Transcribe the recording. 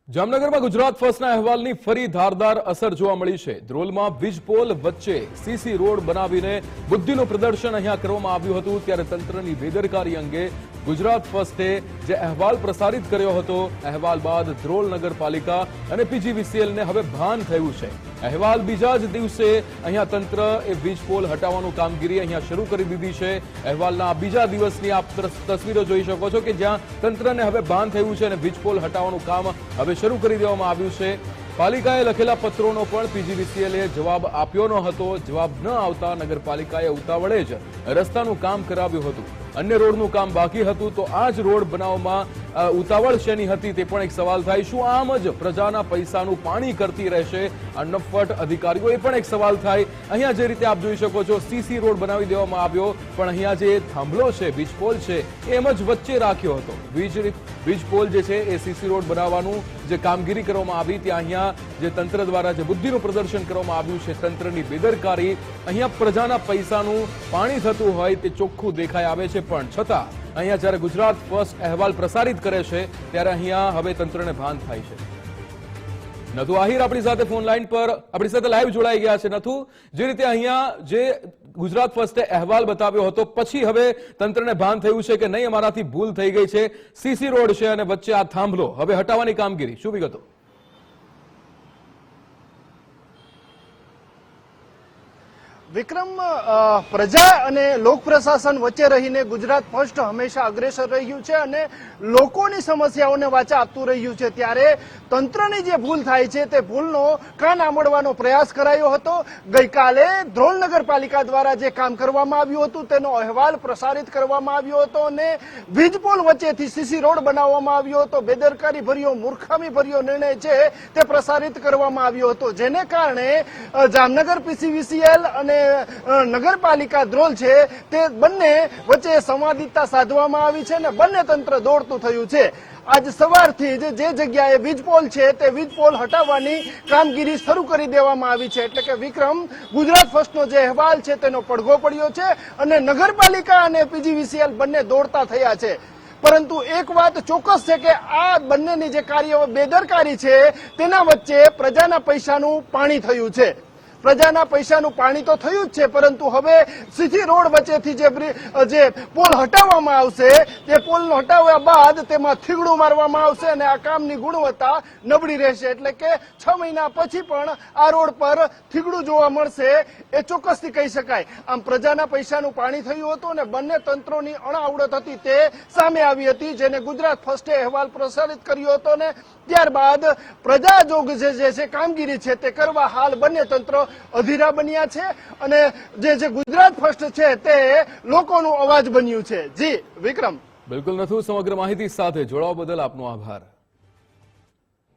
જામનગરમાં ગુજરાત ફર્સ્ટના અહેવાલની ફરી ધારદાર અસર જોવા મળી છે। ધ્રોલમાં વીજપોલ વચ્ચે સીસી રોડ બનાવીને બુદ્ધિનું પ્રદર્શન અહીંયા કરવામાં આવ્યું હતું, ત્યારે તંત્રની બેદરકારી અંગે ગુજરાત ફર્સ્ટે જે અહેવાલ પ્રસારિત કર્યો હતો, અહેવાલ બાદ ધ્રોલ નગરપાલિકા અને પીજીવીસીએલને હવે ભાન થયું છે। અહેવાલ બીજા જ દિવસે અહીંયા તંત્ર એ વીજપોલ હટાવવાનું કામગીરી અહીંયા શરૂ કરી દીધી છે। અહેવાલના બીજા દિવસની આપ તસવીરો જોઈ શકો છો કે જ્યાં તંત્રને હવે ભાન થયું છે અને વીજપોલ હટાવવાનું કામ હવે શરૂ કરી દેવામાં આવ્યું છે। પાલિકાએ લખેલા પત્રોનો પણ પીજીવીસીએલે જવાબ આપ્યો ન હતો। જવાબ ન આવતા નગરપાલિકાએ ઉતાવળે જ રસ્તાનું કામ કરાવ્યું હતું। અન્ય રોડનું કામ બાકી હતું, તો આ જ રોડ બનાવવામાં ઉતાવળ શેની હતી તે પણ એક સવાલ થાય। શું આમ જ પ્રજાના પૈસાનું પાણી કરતી રહેશે આ નફ્ફટ અધિકારીઓ, એ પણ એક સવાલ થાય। અહીંયા જે રીતે આપ જોઈ શકો છો, સીસી રોડ બનાવી દેવામાં આવ્યો, પણ અહીંયા જે થાંભલો છે, વીજપોલ છે, એમ જ વચ્ચે રાખ્યો હતો। વીજપોલ જે છે એ સીસી રોડ બનાવવાનું જે કામગીરી કરવામાં આવી, ત્યાં અહીંયા જે તંત્ર દ્વારા જે બુદ્ધિનું પ્રદર્શન કરવામાં આવ્યું છે, તંત્રની બેદરકારી, અહીંયા પ્રજાના પૈસાનું પાણી થતું હોય તે ચોખ્ખું દેખાઈ આવે છે। પણ છતાં અહીંયા જ્યારે ગુજરાત ફર્સ્ટ અહેવાલ પ્રસારિત કરે છે, ત્યારે અહીંયા હવે તંત્રને ભાન થાય છે। નથુ આહિર આપણી સાથે ફોન લાઈન પર આપણી સાથે લાઈવ જોડાઈ ગયા છે। નથુ, જે રીતે અહીંયા જે ગુજરાત ફર્સ્ટે અહેવાલ બતાવ્યો હતો, પછી હવે તંત્રને ભાન થયું છે કે નહીં, અમારાથી ભૂલ થઈ ગઈ છે, સીસી રોડ છે અને વચ્ચે આ થાંભલો, હવે હટાવવાની કામગીરી, શું વિગતો? વિક્રમ, પ્રજા અને લોક પ્રશાસન વચ્ચે રહીને ગુજરાત ફર્સ્ટ હંમેશા અગ્રેસર રહ્યું છે અને લોકોની સમસ્યાઓને વાચા આપતું રહ્યું છે। ત્યારે તંત્રની જે ભૂલ થાય છે તે ભૂલનો કાન આંબળવાનો પ્રયાસ કરાયો હતો। ગઈકાલે ધ્રોલ નગરપાલિકા દ્વારા જે કામ કરવામાં આવ્યું હતું તેનો અહેવાલ પ્રસારિત કરવામાં આવ્યો હતો અને વીજપોલ વચ્ચેથી સીસી રોડ બનાવવામાં આવ્યો હતો। બેદરકારી ભર્યો, મૂર્ખામી ભર્યો નિર્ણય છે તે પ્રસારિત કરવામાં આવ્યો હતો, જેને કારણે જામનગર પીસીવીસીએલ અને નગરપાલિકા ધ્રોલ છે તે બંને વચ્ચે સંવાદિતા સાધવામાં આવી છે અને બંને તંત્ર દોડતું થયું છે। આજ સવારથી જે જગ્યાએ વીજપોલ છે તે વીજપોલ હટાવવાની કામગીરી શરૂ કરી દેવામાં આવી છે। એટલે કે વિક્રમ, ગુજરાત ફર્સ્ટનો જે અહેવાલ છે તેનો પડઘો પડ્યો છે અને નગરપાલિકા અને પીજીવીસીએલ બંને દોડતા થયા છે। પરંતુ એક વાત ચોક્કસ છે કે આ બંનેની જે કાર્ય બેદરકારી છે તેના વચ્ચે પ્રજાના પૈસાનું પાણી થયું છે। પ્રજાના પૈસાનું પાણી તો થયું જ છે, પરંતુ હવે સીસી રોડ વચ્ચેથી જે પોલ હટાવવામાં આવશે, તે પોલનો હટાવ્યા બાદ તેમાં થીગડું મારવામાં આવશે અને આ કામની ગુણવત્તા નબળી રહેશે। એટલે કે 6 મહિના પછી પણ આ રોડ પર થીગડું જોવા મળશે એ ચોક્કસથી કહી શકાય। આમ પ્રજાના પૈસાનું પાણી થયું હતું અને બંને તંત્રોની અણાવડત હતી તે સામે આવી હતી, જેને ગુજરાત ફર્સ્ટે અહેવાલ પ્રસારિત કર્યો હતો ને ત્યારબાદ પ્રજાજોગ જે છે કામગીરી છે તે કરવા હાલ બંને તંત્ર અધીરા બન્યા છે અને જે ગુજરાત ફર્સ્ટ છે તે લોકોનો અવાજ બન્યું છે। જી વિક્રમ, બિલકુલ નથુ, સમગ્ર માહિતી સાથે જોડાવા બદલ આપનો આભાર।